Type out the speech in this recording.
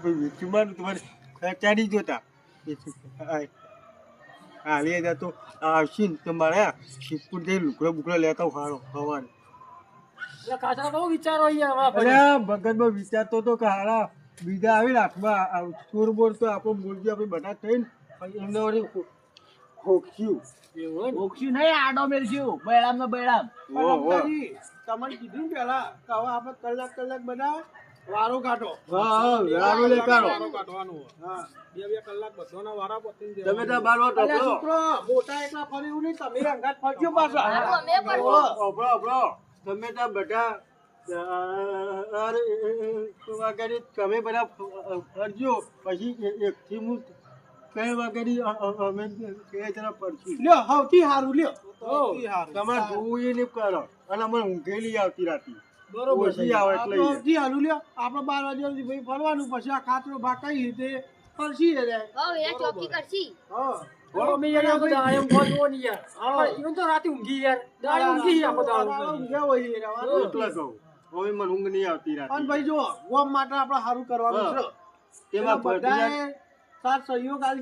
વેચવાનું તમારે ચાડી જોતા હાલી હતા તો આવશે ને તમારે શિવપુર જઈ લુકડો બુકડો લેતા હારો હવારે ભગતમાં વિચારતો તો કે હારા બીજા આવી હાથમાં ચોર બોર તો આપણો મૂળજી આપણે બધા થઈને એમને વળી હોક્યું ઓક્સ્યું નહીં આડો મેળશું બૈરામ નો બૈરામ તમને કીધું પેલા કે હવે આપણે કલાક બધા વારો કાઢો વારો લે કાઢો કાઢવાનું હા 2 કલાક બધાના વારા પતીને દે તમે તો બારવા ટોકલો છોકરો મોટા એકલા ફર્યું નહીં તમે અંગાત ફરજો પાછા ઓબળો તમે તો બધા વાગડી તમે બધા ફરજો પછી એકથી હું કઈ વાગડી અમે કઈ તરફ ફરશું લ્યો સૌથી સારું લ્યો સૌથી સારું તમારે જોવું એ નહીં કરો અને અમને ઊંઘેલી આવતી રાતી બરોબર ઓછી આવે એટલે સૌથી સારું લ્યો આપણે 12 વાગ્યા સુધી ભાઈ ફરવાનું પછી આ ખાતરો ભાગ કઈ રીતે ફરશી રે ચોકી કરશી હા એટલે કહું હવે મને ઊંઘ નહીં આવતી રાતે અને ભાઈ જો ગોમ માટે આપણે સારું કરવાનું છે તેમાં બધાએ સાથ સહયોગ આલી